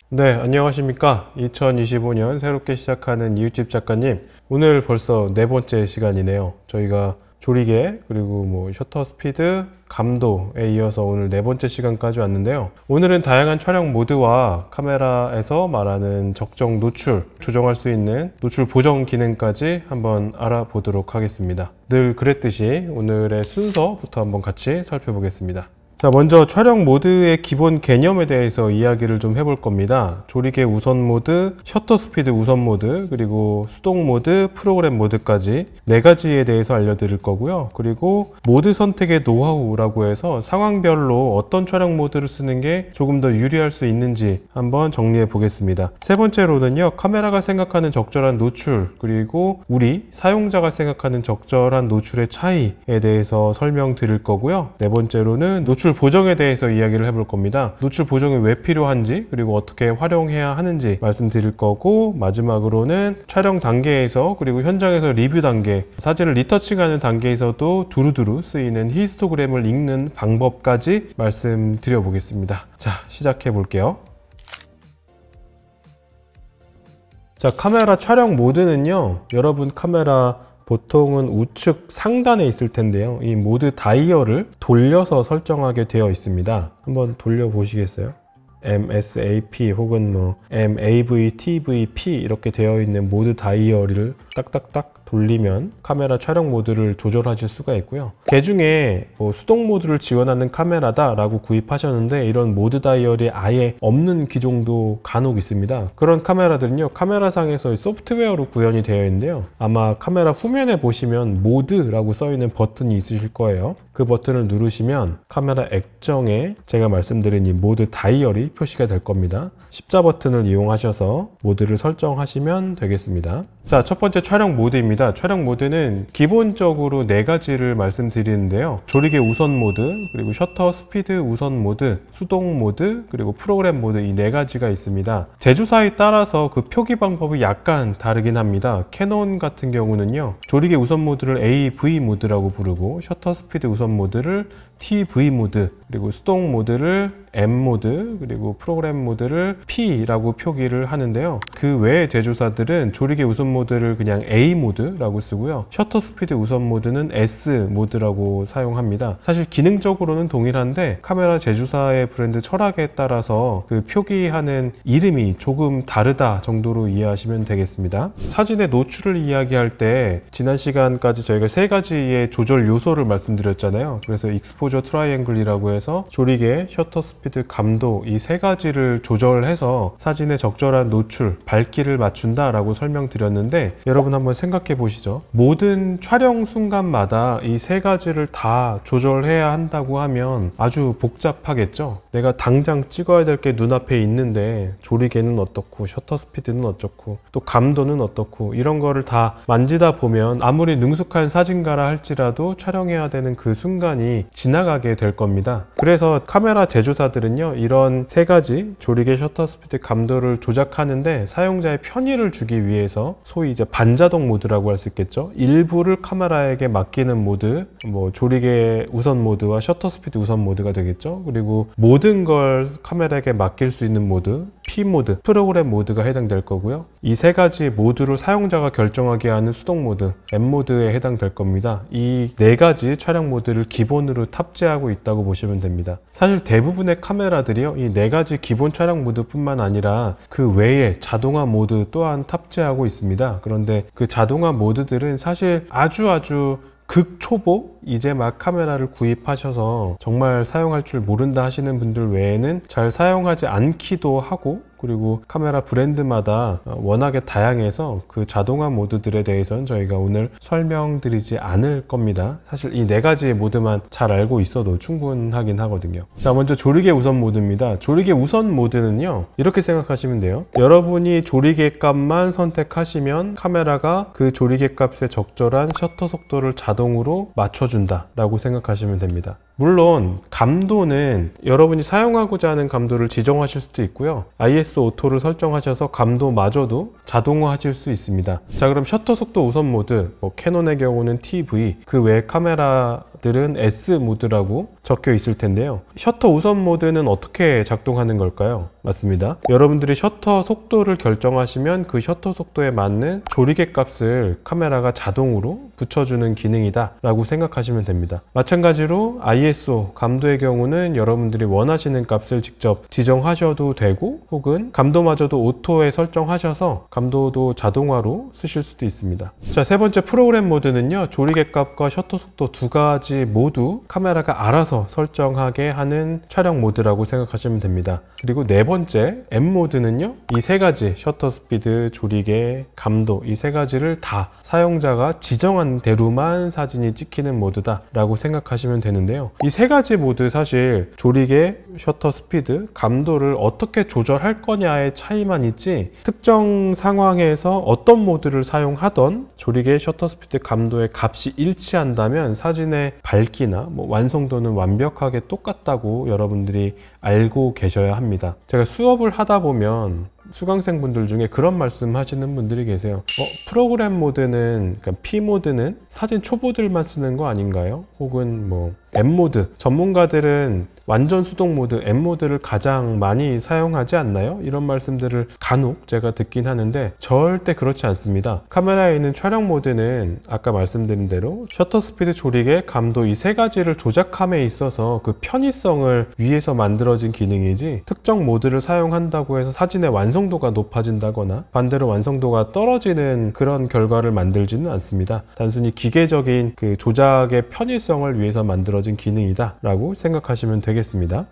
네, 안녕하십니까. 2025년 새롭게 시작하는 이웃집 작가님, 오늘 벌써 네 번째 시간이네요. 저희가 조리개 그리고 셔터 스피드, 감도에 이어서 오늘 네 번째 시간까지 왔는데요. 오늘은 다양한 촬영 모드와 카메라에서 말하는 적정 노출, 조정할 수 있는 노출 보정 기능까지 한번 알아보도록 하겠습니다. 늘 그랬듯이 오늘의 순서부터 한번 같이 살펴보겠습니다. 자, 먼저 촬영 모드의 기본 개념에 대해서 이야기를 좀 해볼 겁니다. 조리개 우선 모드, 셔터 스피드 우선 모드, 그리고 수동 모드, 프로그램 모드까지 네 가지에 대해서 알려드릴 거고요. 그리고 모드 선택의 노하우라고 해서 상황별로 어떤 촬영 모드를 쓰는 게 조금 더 유리할 수 있는지 한번 정리해 보겠습니다. 세 번째로는요, 카메라가 생각하는 적절한 노출, 그리고 우리 사용자가 생각하는 적절한 노출의 차이에 대해서 설명드릴 거고요. 네 번째로는 노출 보정에 대해서 이야기를 해볼 겁니다. 노출 보정이 왜 필요한지, 그리고 어떻게 활용해야 하는지 말씀드릴 거고, 마지막으로는 촬영 단계에서 그리고 현장에서 리뷰 단계, 사진을 리터칭하는 단계에서도 두루두루 쓰이는 히스토그램을 읽는 방법까지 말씀드려 보겠습니다. 자, 시작해 볼게요. 자, 카메라 촬영 모드는요, 여러분 카메라 보통은 우측 상단에 있을 텐데요. 이 모드 다이얼을 돌려서 설정하게 되어 있습니다. 한번 돌려 보시겠어요? MSAP 혹은 MAV, TVP 이렇게 되어 있는 모드 다이얼을 딱딱딱 돌리면 카메라 촬영 모드를 조절하실 수가 있고요. 개중에 수동 모드를 지원하는 카메라다 라고 구입하셨는데 이런 모드 다이얼이 아예 없는 기종도 간혹 있습니다. 그런 카메라들은요, 카메라상에서 소프트웨어로 구현이 되어 있는데요, 아마 카메라 후면에 보시면 모드라고 써 있는 버튼이 있으실 거예요. 그 버튼을 누르시면 카메라 액정에 제가 말씀드린 이 모드 다이얼이 표시가 될 겁니다. 십자 버튼을 이용하셔서 모드를 설정하시면 되겠습니다. 자, 첫 번째 촬영 모드입니다. 촬영 모드는 기본적으로 네 가지를 말씀드리는데요. 조리개 우선 모드, 그리고 셔터 스피드 우선 모드, 수동 모드, 그리고 프로그램 모드, 이 네 가지가 있습니다. 제조사에 따라서 그 표기 방법이 약간 다르긴 합니다. 캐논 같은 경우는요, 조리개 우선 모드를 AV 모드라고 부르고, 셔터 스피드 우선 모드를 TV 모드, 그리고 수동 모드를 M 모드, 그리고 프로그램 모드를 P라고 표기를 하는데요. 그 외의 제조사들은 조리개 우선 모드를 그냥 A 모드라고 쓰고요. 셔터 스피드 우선 모드는 S 모드라고 사용합니다. 사실 기능적으로는 동일한데 카메라 제조사의 브랜드 철학에 따라서 그 표기하는 이름이 조금 다르다 정도로 이해하시면 되겠습니다. 사진의 노출을 이야기할 때 지난 시간까지 저희가 세 가지의 조절 요소를 말씀드렸잖아요. 그래서 익스포저 트라이앵글이라고 해서 조리개, 셔터 스피드, 감도, 이 세 가지를 조절해서 사진의 적절한 노출, 밝기를 맞춘다 라고 설명드렸는데, 여러분 한번 생각해 보시죠. 모든 촬영 순간마다 이 세 가지를 다 조절해야 한다고 하면 아주 복잡하겠죠. 내가 당장 찍어야 될 게 눈앞에 있는데 조리개는 어떻고, 셔터 스피드는 어떻고, 또 감도는 어떻고, 이런 거를 다 만지다 보면 아무리 능숙한 사진가라 할지라도 촬영해야 되는 그 순간이 지나가게 될 겁니다. 그래서 카메라 제조사들은요, 이런 세 가지 조리개, 셔터 스피드, 감도를 조작하는데 사용자의 편의를 주기 위해서 소위 이제 반자동 모드라고 할 수 있겠죠. 일부를 카메라에게 맡기는 모드, 조리개 우선 모드와 셔터 스피드 우선 모드가 되겠죠. 그리고 모든 걸 카메라에게 맡길 수 있는 모드, P 모드, 프로그램 모드가 해당될 거고요. 이 세 가지 모드를 사용자가 결정하게 하는 수동 모드, M 모드에 해당될 겁니다. 이 네 가지 촬영 모드를 기본으로 탑재하고 있다고 보시면 됩니다. 사실 대부분의 카메라들이요, 이 네 가지 기본 촬영 모드뿐만 아니라 그 외에 자동화 모드 또한 탑재하고 있습니다. 그런데 그 자동화 모드들은 사실 아주 극초보, 이제 막 카메라를 구입하셔서 정말 사용할 줄 모른다 하시는 분들 외에는 잘 사용하지 않기도 하고, 그리고 카메라 브랜드마다 워낙에 다양해서 그 자동화 모드들에 대해서는 저희가 오늘 설명드리지 않을 겁니다. 사실 이 네 가지 모드만 잘 알고 있어도 충분하긴 하거든요. 자, 먼저 조리개 우선 모드입니다. 조리개 우선 모드는요, 이렇게 생각하시면 돼요. 여러분이 조리개 값만 선택하시면 카메라가 그 조리개 값에 적절한 셔터 속도를 자동으로 맞춰준다 라고 생각하시면 됩니다. 물론 감도는 여러분이 사용하고자 하는 감도를 지정하실 수도 있고요, IS 오토를 설정하셔서 감도마저도 자동화하실 수 있습니다. 자, 그럼 셔터 속도 우선 모드, 캐논의 경우는 TV, 그 외 카메라 것들은 S 모드라고 적혀 있을 텐데요. 셔터 우선 모드는 어떻게 작동하는 걸까요? 맞습니다. 여러분들이 셔터 속도를 결정하시면 그 셔터 속도에 맞는 조리개 값을 카메라가 자동으로 붙여주는 기능이다 라고 생각하시면 됩니다. 마찬가지로 ISO 감도의 경우는 여러분들이 원하시는 값을 직접 지정하셔도 되고, 혹은 감도마저도 오토에 설정하셔서 감도도 자동화로 쓰실 수도 있습니다. 자, 세 번째 프로그램 모드는요, 조리개 값과 셔터 속도 두 가지 모두 카메라가 알아서 설정하게 하는 촬영 모드라고 생각하시면 됩니다. 그리고 네 번째 M 모드는요, 이 세 가지 셔터 스피드, 조리개, 감도, 이 세 가지를 다 사용자가 지정한 대로만 사진이 찍히는 모드다 라고 생각하시면 되는데요. 이 세 가지 모드 사실 조리개, 셔터 스피드, 감도를 어떻게 조절할 거냐의 차이만 있지, 특정 상황에서 어떤 모드를 사용하던 조리개, 셔터 스피드, 감도의 값이 일치한다면 사진의 밝기나 완성도는 완벽하게 똑같다고 여러분들이 알고 계셔야 합니다. 제가 수업을 하다 보면 수강생분들 중에 그런 말씀 하시는 분들이 계세요. 프로그램 모드는, 그러니까 P 모드는 사진 초보들만 쓰는 거 아닌가요? 혹은 M 모드, 전문가들은 완전 수동 모드 M 모드를 가장 많이 사용하지 않나요? 이런 말씀들을 간혹 제가 듣긴 하는데 절대 그렇지 않습니다. 카메라에 있는 촬영 모드는 아까 말씀드린 대로 셔터 스피드, 조리개, 감도 이 세 가지를 조작함에 있어서 그 편의성을 위해서 만들어진 기능이지, 특정 모드를 사용한다고 해서 사진의 완성도가 높아진다거나 반대로 완성도가 떨어지는 그런 결과를 만들지는 않습니다. 단순히 기계적인 그 조작의 편의성을 위해서 만들어진 기능이다 라고 생각하시면 되겠습니다.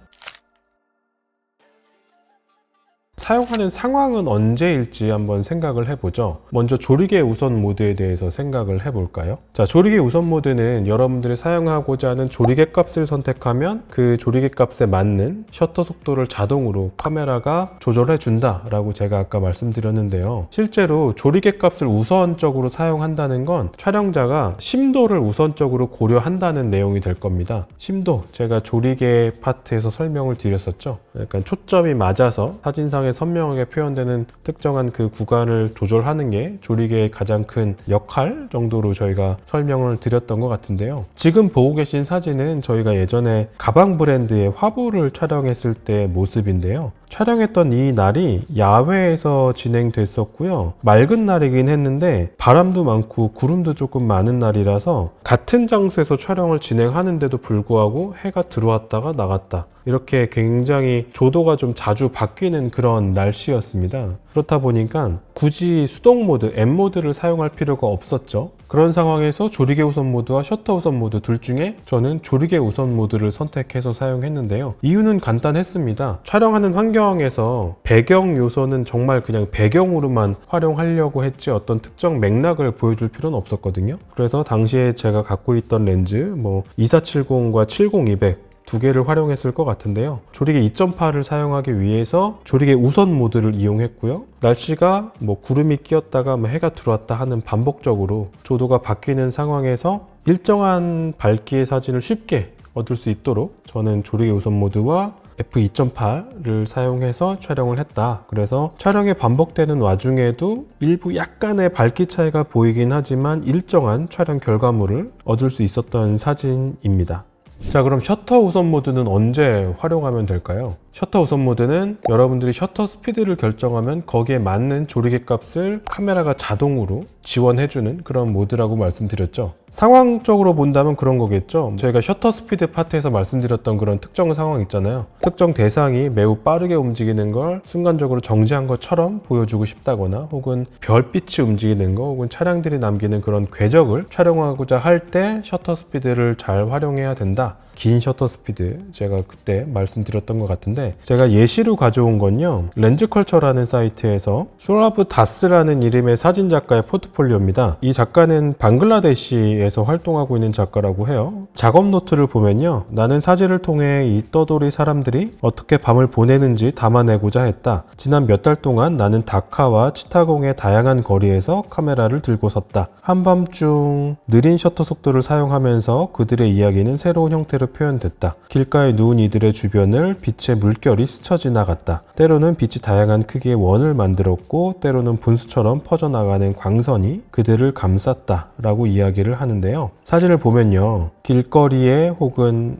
사용하는 상황은 언제일지 한번 생각을 해보죠. 먼저 조리개 우선 모드에 대해서 생각을 해볼까요? 자, 조리개 우선 모드는 여러분들이 사용하고자 하는 조리개 값을 선택하면 그 조리개 값에 맞는 셔터 속도를 자동으로 카메라가 조절해 준다 라고 제가 아까 말씀드렸는데요. 실제로 조리개 값을 우선적으로 사용한다는 건 촬영자가 심도를 우선적으로 고려한다는 내용이 될 겁니다. 심도, 제가 조리개 파트에서 설명을 드렸었죠. 약간 초점이 맞아서 사진상에 선명하게 표현되는 특정한 그 구간을 조절하는 게 조리개의 가장 큰 역할 정도로 저희가 설명을 드렸던 것 같은데요. 지금 보고 계신 사진은 저희가 예전에 가방 브랜드의 화보를 촬영했을 때 모습인데요. 촬영했던 이 날이 야외에서 진행됐었고요. 맑은 날이긴 했는데 바람도 많고 구름도 조금 많은 날이라서 같은 장소에서 촬영을 진행하는데도 불구하고 해가 들어왔다가 나갔다, 이렇게 굉장히 조도가 좀 자주 바뀌는 그런 날씨였습니다. 그렇다 보니까 굳이 수동 모드, M 모드를 사용할 필요가 없었죠. 그런 상황에서 조리개 우선 모드와 셔터 우선 모드 둘 중에 저는 조리개 우선 모드를 선택해서 사용했는데요. 이유는 간단했습니다. 촬영하는 환경에서 배경 요소는 정말 그냥 배경으로만 활용하려고 했지 어떤 특정 맥락을 보여줄 필요는 없었거든요. 그래서 당시에 제가 갖고 있던 렌즈 2470과 70-200 두 개를 활용했을 것 같은데요. 조리개 2.8을 사용하기 위해서 조리개 우선 모드를 이용했고요. 날씨가 구름이 끼었다가 해가 들어왔다 하는 반복적으로 조도가 바뀌는 상황에서 일정한 밝기의 사진을 쉽게 얻을 수 있도록 저는 조리개 우선 모드와 f2.8를 사용해서 촬영을 했다. 그래서 촬영이 반복되는 와중에도 일부 약간의 밝기 차이가 보이긴 하지만 일정한 촬영 결과물을 얻을 수 있었던 사진입니다. 자, 그럼 셔터 우선 모드는 언제 활용하면 될까요? 셔터 우선 모드는 여러분들이 셔터 스피드를 결정하면 거기에 맞는 조리개 값을 카메라가 자동으로 지원해주는 그런 모드라고 말씀드렸죠. 상황적으로 본다면 그런 거겠죠. 저희가 셔터 스피드 파트에서 말씀드렸던 그런 특정 상황 있잖아요. 특정 대상이 매우 빠르게 움직이는 걸 순간적으로 정지한 것처럼 보여주고 싶다거나, 혹은 별빛이 움직이는 거, 혹은 차량들이 남기는 그런 궤적을 촬영하고자 할 때 셔터 스피드를 잘 활용해야 된다. 긴 셔터 스피드, 제가 그때 말씀드렸던 것 같은데, 제가 예시로 가져온 건요, 렌즈컬처라는 사이트에서 소라브 다스라는 이름의 사진 작가의 포트폴리오입니다. 이 작가는 방글라데시에서 활동하고 있는 작가라고 해요. 작업 노트를 보면요, 나는 사진을 통해 이 떠돌이 사람들이 어떻게 밤을 보내는지 담아내고자 했다. 지난 몇 달 동안 나는 다카와 치타공의 다양한 거리에서 카메라를 들고 섰다. 한밤중 느린 셔터 속도를 사용하면서 그들의 이야기는 새로운 형태로 표현됐다. 길가에 누운 이들의 주변을 빛의 물결이 스쳐 지나갔다. 때로는 빛이 다양한 크기의 원을 만들었고 때로는 분수처럼 퍼져나가는 광선이 그들을 감쌌다 라고 이야기를 하는데요. 사진을 보면요, 길거리에 혹은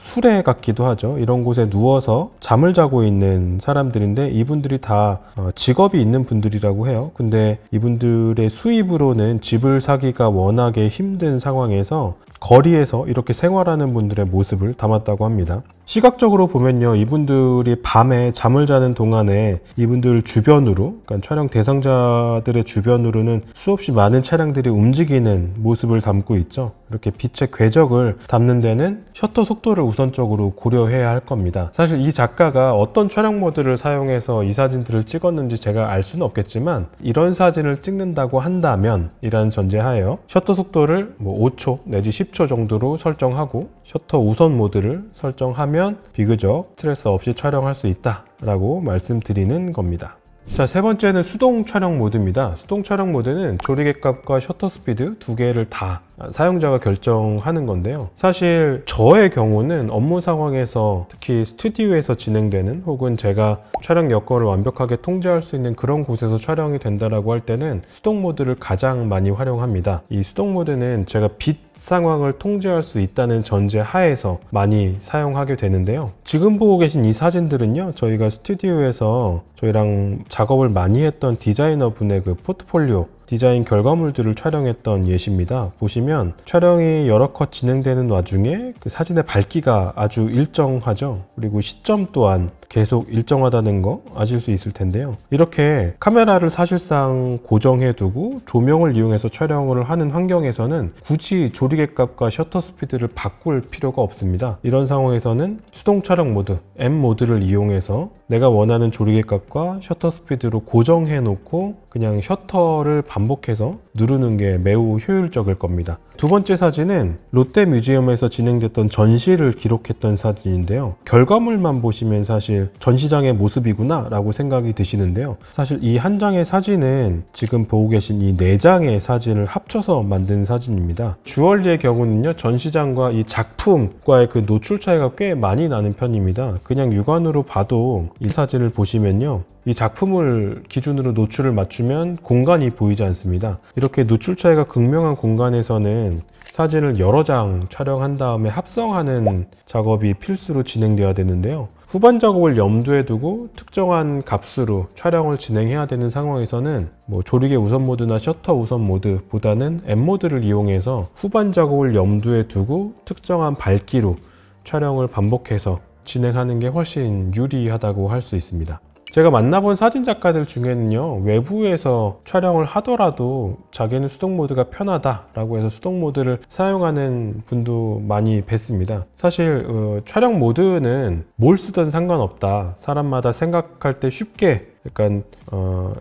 수레 같기도 하죠. 이런 곳에 누워서 잠을 자고 있는 사람들인데 이분들이 다 직업이 있는 분들이라고 해요. 근데 이분들의 수입으로는 집을 사기가 워낙에 힘든 상황에서 거리에서 이렇게 생활하는 분들의 모습을 담았다고 합니다. 시각적으로 보면요, 이분들이 밤에 잠을 자는 동안에 이분들 주변으로, 그러니까 촬영 대상자들의 주변으로는 수없이 많은 차량들이 움직이는 모습을 담고 있죠. 이렇게 빛의 궤적을 담는 데는 셔터 속도를 우선적으로 고려해야 할 겁니다. 사실 이 작가가 어떤 촬영 모드를 사용해서 이 사진들을 찍었는지 제가 알 수는 없겠지만, 이런 사진을 찍는다고 한다면 이라는 전제하에요, 셔터 속도를 5초 내지 10초 정도로 설정하고 셔터 우선 모드를 설정하면 비교적 스트레스 없이 촬영할 수 있다 라고 말씀드리는 겁니다. 자, 세 번째는 수동 촬영 모드입니다. 수동 촬영 모드는 조리개 값과 셔터 스피드 두 개를 다 사용자가 결정하는 건데요. 사실 저의 경우는 업무 상황에서, 특히 스튜디오에서 진행되는 혹은 제가 촬영 여건을 완벽하게 통제할 수 있는 그런 곳에서 촬영이 된다라고 할 때는 수동 모드를 가장 많이 활용합니다. 이 수동 모드는 제가 빛 상황을 통제할 수 있다는 전제 하에서 많이 사용하게 되는데요. 지금 보고 계신 이 사진들은요, 저희가 스튜디오에서 저희랑 작업을 많이 했던 디자이너 분의 그 포트폴리오 디자인 결과물들을 촬영했던 예시입니다. 보시면 촬영이 여러 컷 진행되는 와중에 그 사진의 밝기가 아주 일정하죠. 그리고 시점 또한 계속 일정하다는 거 아실 수 있을 텐데요. 이렇게 카메라를 사실상 고정해 두고 조명을 이용해서 촬영을 하는 환경에서는 굳이 조리개 값과 셔터 스피드를 바꿀 필요가 없습니다. 이런 상황에서는 수동 촬영 모드, M 모드를 이용해서 내가 원하는 조리개 값과 셔터 스피드로 고정해 놓고 그냥 셔터를 반복해서 누르는 게 매우 효율적일 겁니다. 두 번째 사진은 롯데뮤지엄에서 진행됐던 전시를 기록했던 사진인데요. 결과물만 보시면 사실 전시장의 모습이구나 라고 생각이 드시는데요. 사실 이 한 장의 사진은 지금 보고 계신 이 4장의 사진을 합쳐서 만든 사진입니다. 주얼리의 경우는요, 전시장과 이 작품과의 그 노출 차이가 꽤 많이 나는 편입니다. 그냥 육안으로 봐도 이 사진을 보시면요, 이 작품을 기준으로 노출을 맞추면 공간이 보이지 않습니다. 이렇게 노출 차이가 극명한 공간에서는 사진을 여러 장 촬영한 다음에 합성하는 작업이 필수로 진행되어야 되는데요. 후반 작업을 염두에 두고 특정한 값으로 촬영을 진행해야 되는 상황에서는 조리개 우선 모드나 셔터 우선 모드보다는 M 모드를 이용해서 후반 작업을 염두에 두고 특정한 밝기로 촬영을 반복해서 진행하는 게 훨씬 유리하다고 할 수 있습니다. 제가 만나본 사진 작가들 중에는요, 외부에서 촬영을 하더라도 자기는 수동 모드가 편하다라고 해서 수동 모드를 사용하는 분도 많이 뵀습니다. 사실 촬영 모드는 뭘 쓰든 상관없다. 사람마다 생각할 때 쉽게 약간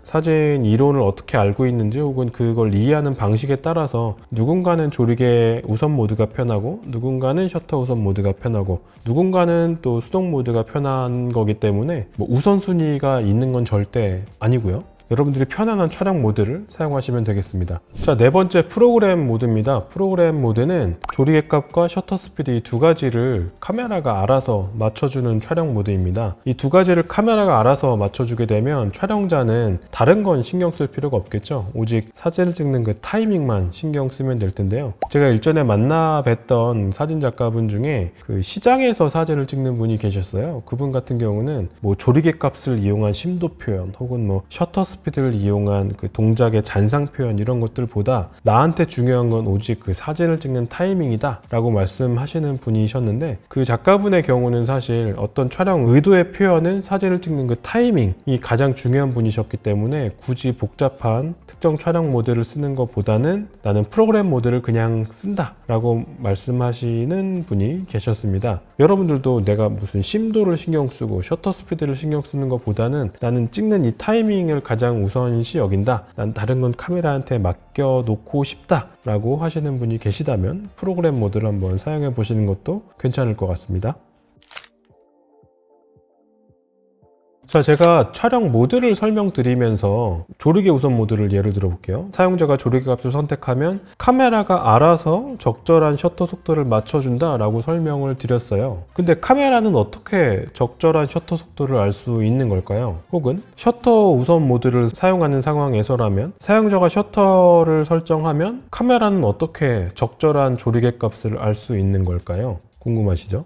사진 이론을 어떻게 알고 있는지 혹은 그걸 이해하는 방식에 따라서 누군가는 조리개 우선 모드가 편하고 누군가는 셔터 우선 모드가 편하고 누군가는 또 수동 모드가 편한 거기 때문에 우선순위가 있는 건 절대 아니고요. 여러분들이 편안한 촬영 모드를 사용하시면 되겠습니다. 자, 네 번째 프로그램 모드입니다. 프로그램 모드는 조리개 값과 셔터 스피드 이 두 가지를 카메라가 알아서 맞춰주는 촬영 모드입니다. 이 두 가지를 카메라가 알아서 맞춰주게 되면 촬영자는 다른 건 신경 쓸 필요가 없겠죠. 오직 사진을 찍는 그 타이밍만 신경 쓰면 될 텐데요. 제가 일전에 만나 뵀던 사진 작가분 중에 그 시장에서 사진을 찍는 분이 계셨어요. 그분 같은 경우는 조리개 값을 이용한 심도 표현 혹은 셔터 스피드를 이용한 그 동작의 잔상 표현 이런 것들보다 나한테 중요한 건 오직 그 사진을 찍는 타이밍이다 라고 말씀하시는 분이셨는데, 그 작가분의 경우는 사실 어떤 촬영 의도의 표현은 사진을 찍는 그 타이밍이 가장 중요한 분이셨기 때문에 굳이 복잡한 특정 촬영 모드를 쓰는 것보다는 나는 프로그램 모드를 그냥 쓴다 라고 말씀하시는 분이 계셨습니다. 여러분들도 내가 무슨 심도를 신경 쓰고 셔터 스피드를 신경 쓰는 것보다는 나는 찍는 이 타이밍을 가장 우선시 여긴다, 난 다른 건 카메라한테 맡겨놓고 싶다 라고 하시는 분이 계시다면 프로그램 모드를 한번 사용해 보시는 것도 괜찮을 것 같습니다. 자, 제가 촬영 모드를 설명드리면서 조리개 우선 모드를 예를 들어 볼게요. 사용자가 조리개 값을 선택하면 카메라가 알아서 적절한 셔터 속도를 맞춰준다 라고 설명을 드렸어요. 근데 카메라는 어떻게 적절한 셔터 속도를 알 수 있는 걸까요? 혹은 셔터 우선 모드를 사용하는 상황에서라면 사용자가 셔터를 설정하면 카메라는 어떻게 적절한 조리개 값을 알 수 있는 걸까요? 궁금하시죠?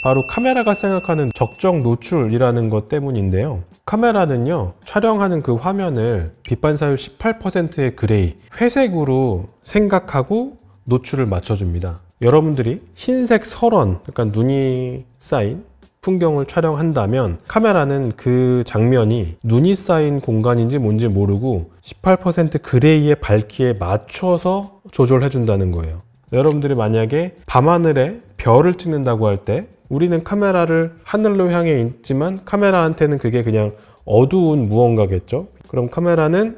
바로 카메라가 생각하는 적정 노출이라는 것 때문인데요. 카메라는요, 촬영하는 그 화면을 빛반사율 18%의 그레이, 회색으로 생각하고 노출을 맞춰줍니다. 여러분들이 흰색 설원, 약간 눈이 쌓인 풍경을 촬영한다면 카메라는 그 장면이 눈이 쌓인 공간인지 뭔지 모르고 18% 그레이의 밝기에 맞춰서 조절해 준다는 거예요. 여러분들이 만약에 밤하늘에 별을 찍는다고 할 때 우리는 카메라를 하늘로 향해 있지만 카메라한테는 그게 그냥 어두운 무언가겠죠. 그럼 카메라는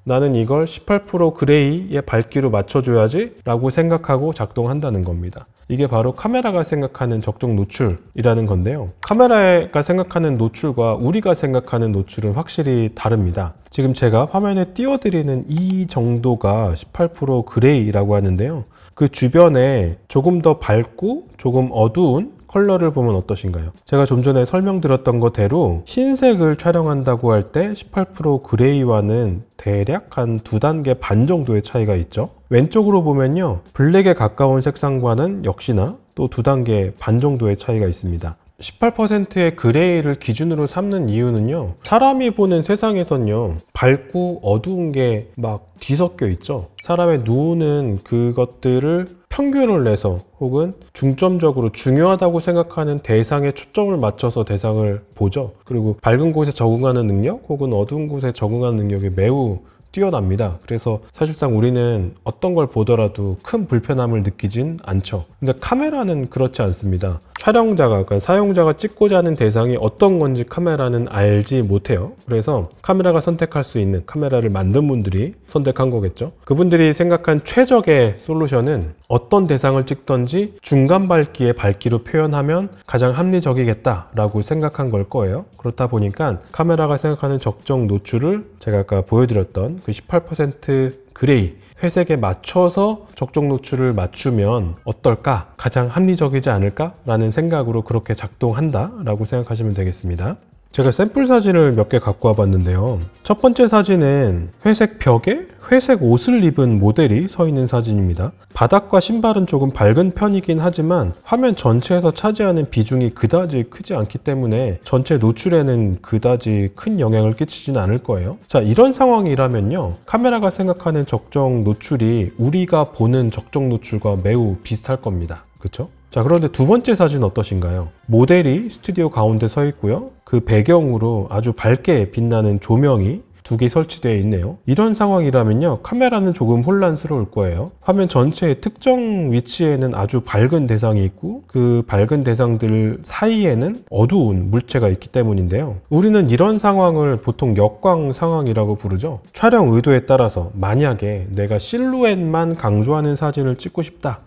나는 이걸 18% 그레이의 밝기로 맞춰줘야지 라고 생각하고 작동한다는 겁니다. 이게 바로 카메라가 생각하는 적정 노출이라는 건데요. 카메라가 생각하는 노출과 우리가 생각하는 노출은 확실히 다릅니다. 지금 제가 화면에 띄워드리는 이 정도가 18% 그레이라고 하는데요. 그 주변에 조금 더 밝고 조금 어두운 컬러를 보면 어떠신가요? 제가 좀 전에 설명드렸던 것대로 흰색을 촬영한다고 할 때 18% 그레이와는 대략 한 2단계 반 정도의 차이가 있죠. 왼쪽으로 보면요, 블랙에 가까운 색상과는 역시나 또 2단계 반 정도의 차이가 있습니다. 18%의 그레이를 기준으로 삼는 이유는요, 사람이 보는 세상에선요, 밝고 어두운 게 막 뒤섞여 있죠. 사람의 눈은 그것들을 평균을 내서 혹은 중점적으로 중요하다고 생각하는 대상에 초점을 맞춰서 대상을 보죠. 그리고 밝은 곳에 적응하는 능력 혹은 어두운 곳에 적응하는 능력이 매우 뛰어납니다. 그래서 사실상 우리는 어떤 걸 보더라도 큰 불편함을 느끼진 않죠. 근데 카메라는 그렇지 않습니다. 촬영자가, 그러니까 사용자가 찍고자 하는 대상이 어떤 건지 카메라는 알지 못해요. 그래서 카메라가 선택할 수 있는, 카메라를 만든 분들이 선택한 거겠죠. 그분들이 생각한 최적의 솔루션은 어떤 대상을 찍던지 중간 밝기의 밝기로 표현하면 가장 합리적이겠다라고 생각한 걸 거예요. 그렇다 보니까 카메라가 생각하는 적정 노출을 제가 아까 보여드렸던 그 18% 그레이, 회색에 맞춰서 적정 노출을 맞추면 어떨까? 가장 합리적이지 않을까? 라는 생각으로 그렇게 작동한다 라고 생각하시면 되겠습니다. 제가 샘플 사진을 몇 개 갖고 와봤는데요. 첫 번째 사진은 회색 벽에 회색 옷을 입은 모델이 서 있는 사진입니다. 바닥과 신발은 조금 밝은 편이긴 하지만 화면 전체에서 차지하는 비중이 그다지 크지 않기 때문에 전체 노출에는 그다지 큰 영향을 끼치진 않을 거예요. 자, 이런 상황이라면요, 카메라가 생각하는 적정 노출이 우리가 보는 적정 노출과 매우 비슷할 겁니다. 그렇죠? 자, 그런데 두 번째 사진 어떠신가요? 모델이 스튜디오 가운데 서 있고요. 그 배경으로 아주 밝게 빛나는 조명이 2개 설치되어 있네요. 이런 상황이라면요, 카메라는 조금 혼란스러울 거예요. 화면 전체의 특정 위치에는 아주 밝은 대상이 있고 그 밝은 대상들 사이에는 어두운 물체가 있기 때문인데요. 우리는 이런 상황을 보통 역광 상황이라고 부르죠. 촬영 의도에 따라서 만약에 내가 실루엣만 강조하는 사진을 찍고 싶다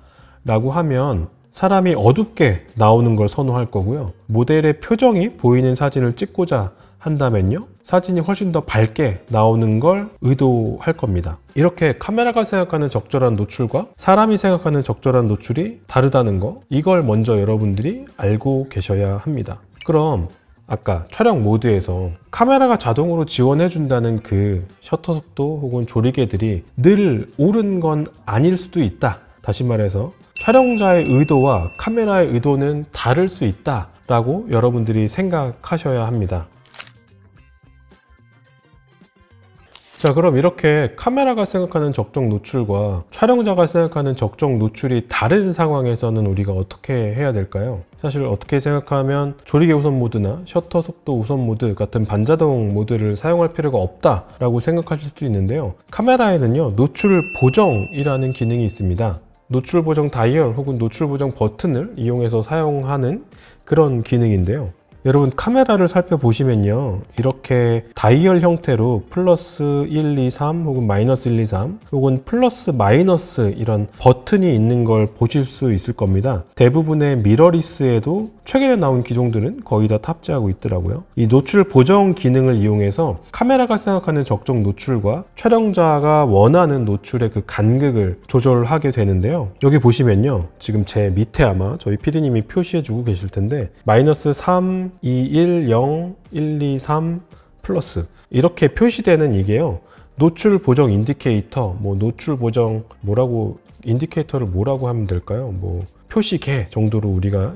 라고 하면 사람이 어둡게 나오는 걸 선호할 거고요. 모델의 표정이 보이는 사진을 찍고자 한다면요, 사진이 훨씬 더 밝게 나오는 걸 의도할 겁니다. 이렇게 카메라가 생각하는 적절한 노출과 사람이 생각하는 적절한 노출이 다르다는 거, 이걸 먼저 여러분들이 알고 계셔야 합니다. 그럼 아까 촬영 모드에서 카메라가 자동으로 지원해 준다는 그 셔터 속도 혹은 조리개들이 늘 옳은 건 아닐 수도 있다. 다시 말해서 촬영자의 의도와 카메라의 의도는 다를 수 있다라고 여러분들이 생각하셔야 합니다. 자, 그럼 이렇게 카메라가 생각하는 적정 노출과 촬영자가 생각하는 적정 노출이 다른 상황에서는 우리가 어떻게 해야 될까요? 사실 어떻게 생각하면 조리개 우선 모드나 셔터 속도 우선 모드 같은 반자동 모드를 사용할 필요가 없다라고 생각하실 수도 있는데요. 카메라에는요, 노출 보정이라는 기능이 있습니다. 노출 보정 다이얼 혹은 노출 보정 버튼을 이용해서 사용하는 그런 기능인데요. 여러분 카메라를 살펴보시면요, 이렇게 다이얼 형태로 플러스 1, 2, 3 혹은 마이너스 1, 2, 3 혹은 플러스 마이너스 이런 버튼이 있는 걸 보실 수 있을 겁니다. 대부분의 미러리스에도 최근에 나온 기종들은 거의 다 탑재하고 있더라고요. 이 노출 보정 기능을 이용해서 카메라가 생각하는 적정 노출과 촬영자가 원하는 노출의 그 간극을 조절하게 되는데요. 여기 보시면요, 지금 제 밑에 아마 저희 PD님이 표시해주고 계실 텐데 마이너스 3, 2, 1, 0, 1, 2, 3 플러스 이렇게 표시되는 이게요, 노출 보정 인디케이터, 뭐 노출 보정 인디케이터를 뭐라고 하면 될까요? 뭐 표시계 정도로 우리가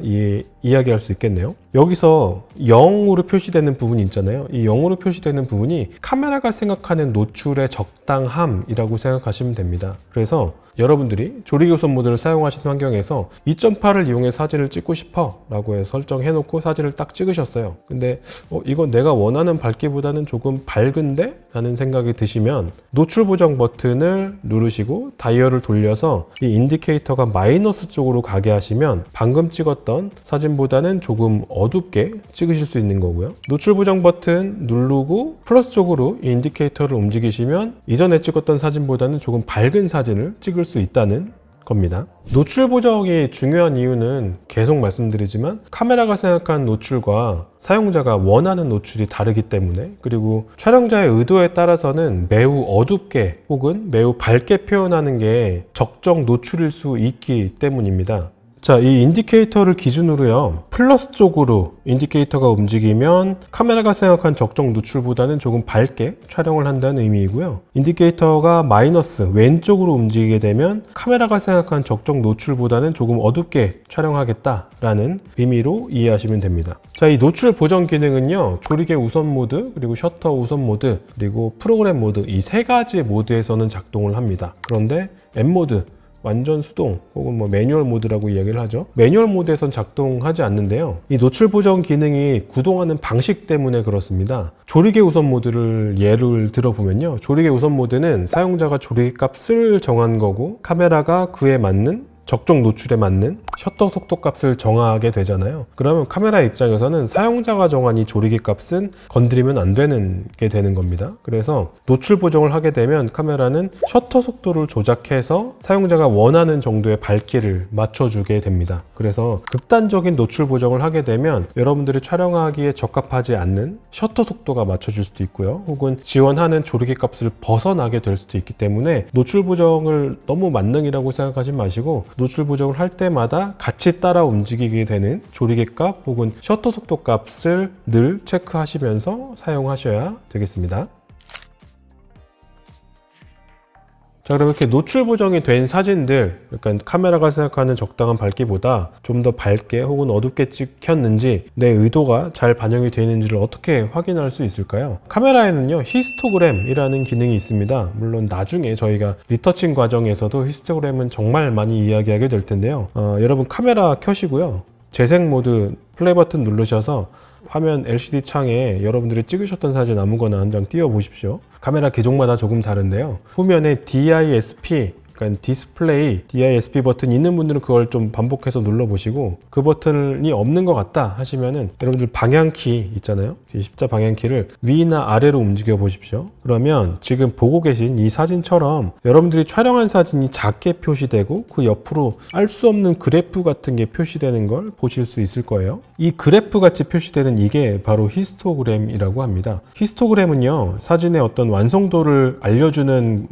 이야기할 수 있겠네요. 여기서 0으로 표시되는 부분이 있잖아요. 이 0으로 표시되는 부분이 카메라가 생각하는 노출의 적당함이라고 생각하시면 됩니다. 그래서 여러분들이 조리교선 모드를 사용하시는 환경에서 2.8을 이용해 사진을 찍고 싶어 라고 해서 설정해 놓고 사진을 딱 찍으셨어요. 근데 이건 내가 원하는 밝기보다는 조금 밝은데? 라는 생각이 드시면 노출 보정 버튼을 누르시고 다이얼을 돌려서 이 인디케이터가 마이너스 쪽으로 가게 하시면 방금 찍었던 사진보다는 조금 어둡게 찍으실 수 있는 거고요. 노출 보정 버튼 누르고 플러스 쪽으로 이 인디케이터를 움직이시면 이전에 찍었던 사진보다는 조금 밝은 사진을 찍을 수 있다는 겁니다. 노출 보정이 중요한 이유는 계속 말씀드리지만 카메라가 생각하는 노출과 사용자가 원하는 노출이 다르기 때문에, 그리고 촬영자의 의도에 따라서는 매우 어둡게 혹은 매우 밝게 표현하는 게 적정 노출일 수 있기 때문입니다. 자, 이 인디케이터를 기준으로요, 플러스 쪽으로 인디케이터가 움직이면 카메라가 생각한 적정 노출보다는 조금 밝게 촬영을 한다는 의미이고요. 인디케이터가 마이너스 왼쪽으로 움직이게 되면 카메라가 생각한 적정 노출보다는 조금 어둡게 촬영하겠다라는 의미로 이해하시면 됩니다. 자, 이 노출 보정 기능은요, 조리개 우선 모드, 그리고 셔터 우선 모드, 그리고 프로그램 모드, 이 세 가지 모드에서는 작동을 합니다. 그런데 M 모드, 완전 수동 혹은 뭐 매뉴얼 모드라고 이야기를 하죠. 매뉴얼 모드에선 작동하지 않는데요, 이 노출 보정 기능이 구동하는 방식 때문에 그렇습니다. 조리개 우선 모드를 예를 들어보면요, 조리개 우선 모드는 사용자가 조리개 값을 정한 거고 카메라가 그에 맞는 적정 노출에 맞는 셔터 속도 값을 정하게 되잖아요. 그러면 카메라 입장에서는 사용자가 정한 이 조리개 값은 건드리면 안 되는 게 되는 겁니다. 그래서 노출 보정을 하게 되면 카메라는 셔터 속도를 조작해서 사용자가 원하는 정도의 밝기를 맞춰주게 됩니다. 그래서 극단적인 노출 보정을 하게 되면 여러분들이 촬영하기에 적합하지 않는 셔터 속도가 맞춰질 수도 있고요, 혹은 지원하는 조리개 값을 벗어나게 될 수도 있기 때문에 노출 보정을 너무 만능이라고 생각하지 마시고 노출 보정을 할 때마다 같이 따라 움직이게 되는 조리개 값 혹은 셔터 속도 값을 늘 체크하시면서 사용하셔야 되겠습니다. 자, 그럼 이렇게 노출 보정이 된 사진들, 그러니까 카메라가 생각하는 적당한 밝기보다 좀 더 밝게 혹은 어둡게 찍혔는지 내 의도가 잘 반영이 되어 있는지를 어떻게 확인할 수 있을까요? 카메라에는요, 히스토그램이라는 기능이 있습니다. 물론 나중에 저희가 리터칭 과정에서도 히스토그램은 정말 많이 이야기하게 될 텐데요, 여러분 카메라 켜시고요, 재생 모드 플레이 버튼 누르셔서 화면 LCD 창에 여러분들이 찍으셨던 사진 아무거나 한 장 띄워 보십시오. 카메라 기종마다 조금 다른데요, 후면에 DISP, 그러니까 디스플레이 DISP 버튼이 있는 분들은 그걸 좀 반복해서 눌러보시고, 그 버튼이 없는 것 같다 하시면은 여러분들 방향키 있잖아요, 십자 방향키를 위나 아래로 움직여 보십시오. 그러면 지금 보고 계신 이 사진처럼 여러분들이 촬영한 사진이 작게 표시되고 그 옆으로 알 수 없는 그래프 같은 게 표시되는 걸 보실 수 있을 거예요. 이 그래프 같이 표시되는 이게 바로 히스토그램이라고 합니다. 히스토그램은요, 사진의 어떤 완성도를 알려주는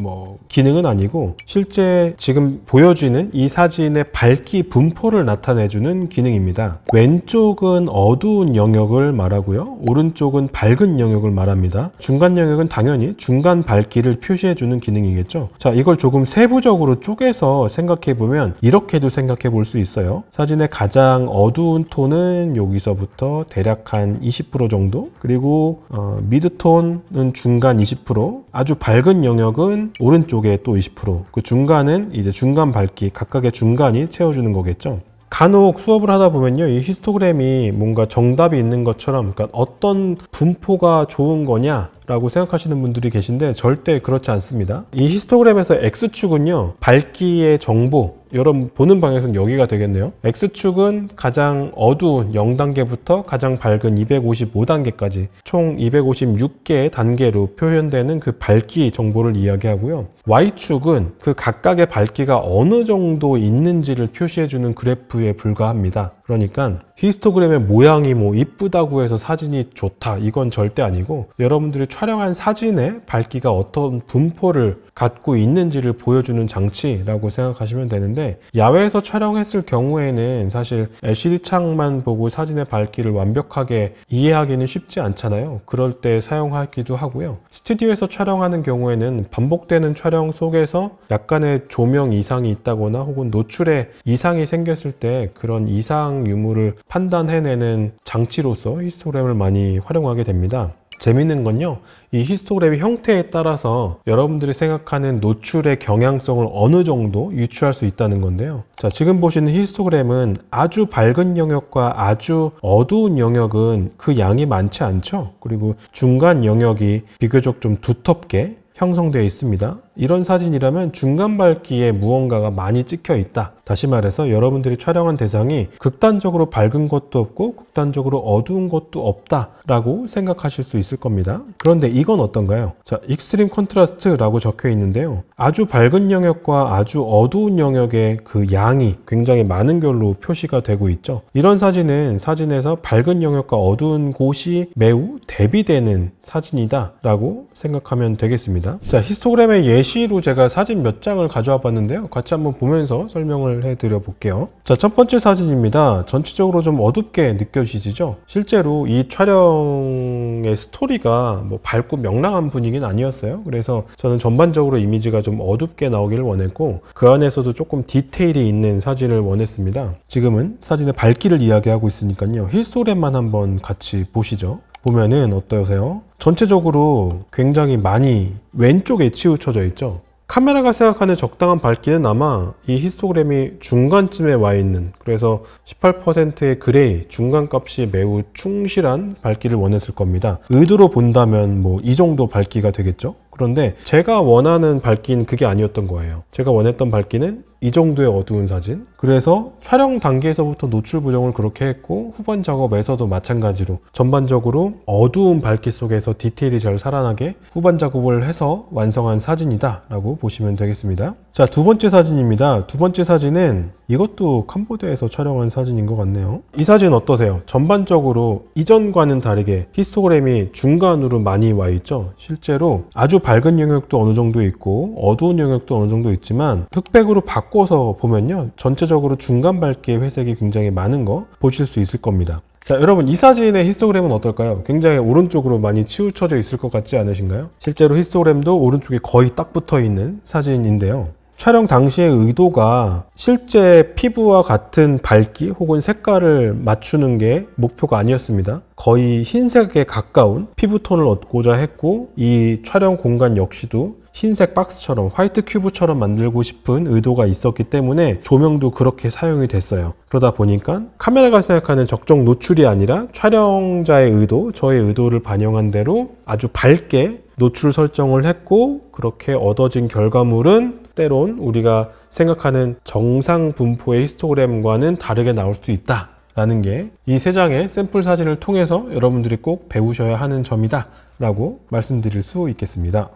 기능은 아니고 실제 지금 보여지는 이 사진의 밝기 분포를 나타내주는 기능입니다. 왼쪽은 어두운 영역을 말하고요, 오른쪽은 밝은 영역을 말합니다. 중간 영역은 당연히 중간 밝기를 표시해주는 기능이겠죠. 자, 이걸 조금 세부적으로 쪼개서 생각해보면 이렇게도 생각해 볼 수 있어요. 사진의 가장 어두운 톤은 여기서부터 대략 한 20% 정도, 그리고 미드톤은 중간 20%, 아주 밝은 영역은 오른쪽에 또 20%, 그 중간은 이제 중간 밝기, 각각의 중간이 채워주는 거겠죠. 간혹 수업을 하다 보면요, 이 히스토그램이 뭔가 정답이 있는 것처럼, 그러니까 어떤 분포가 좋은 거냐 라고 생각하시는 분들이 계신데 절대 그렇지 않습니다. 이 히스토그램에서 X축은요, 밝기의 정보, 여러분 보는 방향에서는 여기가 되겠네요. X축은 가장 어두운 0단계부터 가장 밝은 255단계까지 총 256개의 단계로 표현되는 그 밝기 정보를 이야기하고요. Y축은 그 각각의 밝기가 어느 정도 있는지를 표시해주는 그래프에 불과합니다. 그러니까 히스토그램의 모양이 뭐 이쁘다고 해서 사진이 좋다, 이건 절대 아니고 여러분들이 촬영한 사진의 밝기가 어떤 분포를 갖고 있는지를 보여주는 장치라고 생각하시면 되는데, 야외에서 촬영했을 경우에는 사실 LCD 창만 보고 사진의 밝기를 완벽하게 이해하기는 쉽지 않잖아요. 그럴 때 사용하기도 하고요. 스튜디오에서 촬영하는 경우에는 반복되는 촬영 속에서 약간의 조명 이상이 있다거나 혹은 노출에 이상이 생겼을 때 그런 이상 유무를 판단해내는 장치로서 히스토그램을 많이 활용하게 됩니다. 재밌는 건요, 이 히스토그램의 형태에 따라서 여러분들이 생각하는 노출의 경향성을 어느 정도 유추할 수 있다는 건데요. 자, 지금 보시는 히스토그램은 아주 밝은 영역과 아주 어두운 영역은 그 양이 많지 않죠. 그리고 중간 영역이 비교적 좀 두텁게 형성되어 있습니다. 이런 사진이라면 중간 밝기에 무언가가 많이 찍혀 있다. 다시 말해서 여러분들이 촬영한 대상이 극단적으로 밝은 것도 없고 극단적으로 어두운 것도 없다 라고 생각하실 수 있을 겁니다. 그런데 이건 어떤가요? 자, 익스트림 컨트라스트라고 적혀 있는데요, 아주 밝은 영역과 아주 어두운 영역의 그 양이 굉장히 많은 걸로 표시가 되고 있죠. 이런 사진은 사진에서 밝은 영역과 어두운 곳이 매우 대비되는 사진이다 라고 생각하면 되겠습니다. 자, 히스토그램의 예시로 제가 사진 몇 장을 가져와 봤는데요, 같이 한번 보면서 설명을 해드려 볼게요. 자, 첫 번째 사진입니다. 전체적으로 좀 어둡게 느껴지시죠? 실제로 이 촬영의 스토리가 뭐 밝고 명랑한 분위기는 아니었어요. 그래서 저는 전반적으로 이미지가 좀 어둡게 나오기를 원했고, 그 안에서도 조금 디테일이 있는 사진을 원했습니다. 지금은 사진의 밝기를 이야기하고 있으니까요, 히스토그램만 한번 같이 보시죠. 보면은 어떠세요? 전체적으로 굉장히 많이 왼쪽에 치우쳐져 있죠. 카메라가 생각하는 적당한 밝기는 아마 이 히스토그램이 중간쯤에 와 있는, 그래서 18%의 그레이 중간값이 매우 충실한 밝기를 원했을 겁니다. 의도로 본다면 뭐 이 정도 밝기가 되겠죠. 그런데 제가 원하는 밝기는 그게 아니었던 거예요. 제가 원했던 밝기는 이 정도의 어두운 사진. 그래서 촬영 단계에서부터 노출 보정을 그렇게 했고, 후반 작업에서도 마찬가지로 전반적으로 어두운 밝기 속에서 디테일이 잘 살아나게 후반 작업을 해서 완성한 사진이다 라고 보시면 되겠습니다. 자, 두 번째 사진입니다. 두 번째 사진은 이것도 캄보디아에서 촬영한 사진인 것 같네요. 이 사진 어떠세요? 전반적으로 이전과는 다르게 히스토그램이 중간으로 많이 와 있죠. 실제로 아주 밝은 영역도 어느 정도 있고 어두운 영역도 어느 정도 있지만 흑백으로 바꿔서 보면요, 전체적으로 중간 밝기의 회색이 굉장히 많은 거 보실 수 있을 겁니다. 자, 여러분 이 사진의 히스토그램은 어떨까요? 굉장히 오른쪽으로 많이 치우쳐져 있을 것 같지 않으신가요? 실제로 히스토그램도 오른쪽에 거의 딱 붙어 있는 사진인데요, 촬영 당시의 의도가 실제 피부와 같은 밝기 혹은 색깔을 맞추는 게 목표가 아니었습니다. 거의 흰색에 가까운 피부톤을 얻고자 했고, 이 촬영 공간 역시도 흰색 박스처럼 화이트 큐브처럼 만들고 싶은 의도가 있었기 때문에 조명도 그렇게 사용이 됐어요. 그러다 보니까 카메라가 생각하는 적정 노출이 아니라 촬영자의 의도, 저의 의도를 반영한 대로 아주 밝게 노출 설정을 했고, 그렇게 얻어진 결과물은 때론 우리가 생각하는 정상 분포의 히스토그램과는 다르게 나올 수 있다 라는 게 이 세 장의 샘플 사진을 통해서 여러분들이 꼭 배우셔야 하는 점이다 라고 말씀드릴 수 있겠습니다.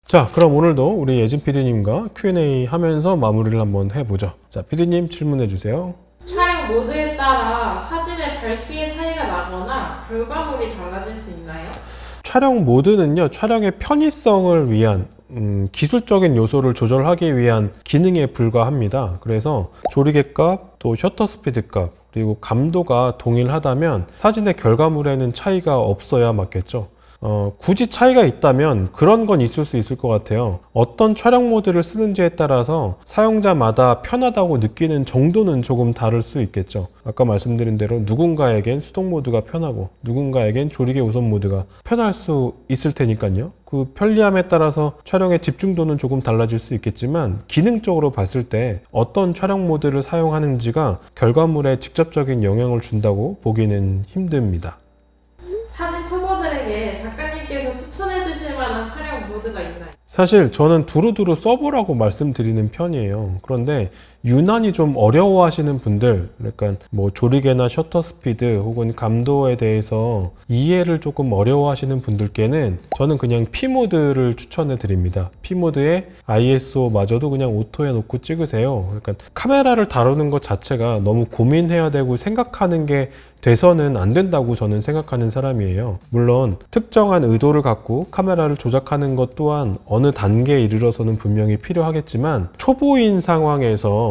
자, 그럼 오늘도 우리 예진 PD님과 Q&A 하면서 마무리를 한번 해보죠. 자, PD님 질문해 주세요. 촬영 모드에 따라 사진의 밝기의 차이가 나거나 결과물이 달라질 수 있나요? 촬영 모드는요, 촬영의 편의성을 위한 기술적인 요소를 조절하기 위한 기능에 불과합니다. 그래서 조리개 값, 또 셔터 스피드 값, 그리고 감도가 동일하다면 사진의 결과물에는 차이가 없어야 맞겠죠. 굳이 차이가 있다면 그런 건 있을 수 있을 것 같아요. 어떤 촬영 모드를 쓰는지에 따라서 사용자마다 편하다고 느끼는 정도는 조금 다를 수 있겠죠. 아까 말씀드린 대로 누군가에겐 수동 모드가 편하고 누군가에겐 조리개 우선 모드가 편할 수 있을 테니까요. 그 편리함에 따라서 촬영의 집중도는 조금 달라질 수 있겠지만 기능적으로 봤을 때 어떤 촬영 모드를 사용하는지가 결과물에 직접적인 영향을 준다고 보기는 힘듭니다. 촬영객에게 작가님께서 추천해 주실 만한 촬영 모드가 있나요? 사실 저는 두루두루 써보라고 말씀드리는 편이에요. 그런데 유난히 좀 어려워하시는 분들, 그러니까 뭐 조리개나 셔터 스피드 혹은 감도에 대해서 이해를 조금 어려워하시는 분들께는 저는 그냥 P모드를 추천해 드립니다. P모드에 ISO마저도 그냥 오토에 놓고 찍으세요. 그러니까 카메라를 다루는 것 자체가 너무 고민해야 되고 생각하는 게 돼서는 안 된다고 저는 생각하는 사람이에요. 물론 특정한 의도를 갖고 카메라를 조작하는 것 또한 어느 단계에 이르러서는 분명히 필요하겠지만, 초보인 상황에서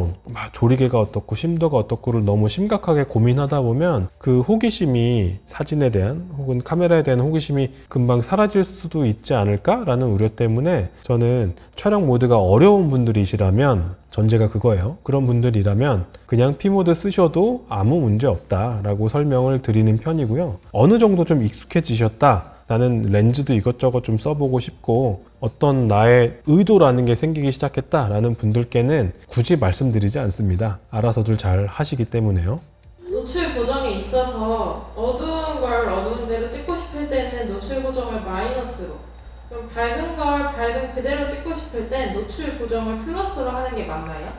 조리개가 어떻고 심도가 어떻고를 너무 심각하게 고민하다 보면 그 호기심이, 사진에 대한 혹은 카메라에 대한 호기심이 금방 사라질 수도 있지 않을까 라는 우려 때문에 저는 촬영 모드가 어려운 분들이시라면, 전제가 그거예요. 그런 분들이라면 그냥 P모드 쓰셔도 아무 문제 없다 라고 설명을 드리는 편이고요. 어느 정도 좀 익숙해지셨다, 나는 렌즈도 이것저것 좀 써보고 싶고 어떤 나의 의도라는 게 생기기 시작했다 라는 분들께는 굳이 말씀드리지 않습니다. 알아서들 잘 하시기 때문에요. 노출 보정에 있어서 어두운 걸 어두운 대로 찍고 싶을 때는 노출 보정을 마이너스로, 그럼 밝은 걸 밝은 그대로 찍고 싶을 땐 노출 보정을 플러스로 하는 게 맞나요?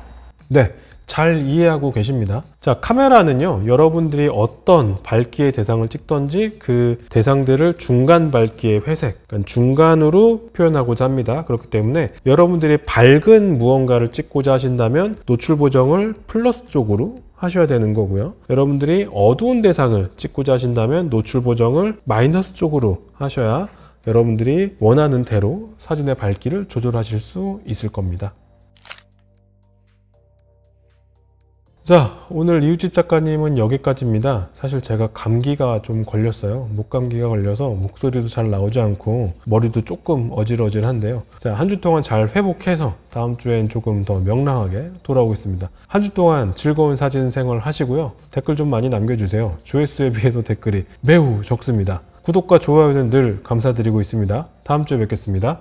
네, 잘 이해하고 계십니다. 자, 카메라는요, 여러분들이 어떤 밝기의 대상을 찍던지 그 대상들을 중간 밝기의 회색, 그러니까 중간으로 표현하고자 합니다. 그렇기 때문에 여러분들이 밝은 무언가를 찍고자 하신다면 노출 보정을 플러스 쪽으로 하셔야 되는 거고요. 여러분들이 어두운 대상을 찍고자 하신다면 노출 보정을 마이너스 쪽으로 하셔야 여러분들이 원하는 대로 사진의 밝기를 조절하실 수 있을 겁니다. 자, 오늘 이웃집 작가님은 여기까지입니다. 사실 제가 감기가 좀 걸렸어요. 목감기가 걸려서 목소리도 잘 나오지 않고 머리도 조금 어질어질한데요. 자, 한 주 동안 잘 회복해서 다음 주엔 조금 더 명랑하게 돌아오겠습니다. 한 주 동안 즐거운 사진 생활 하시고요. 댓글 좀 많이 남겨주세요. 조회수에 비해서 댓글이 매우 적습니다. 구독과 좋아요는 늘 감사드리고 있습니다. 다음 주에 뵙겠습니다.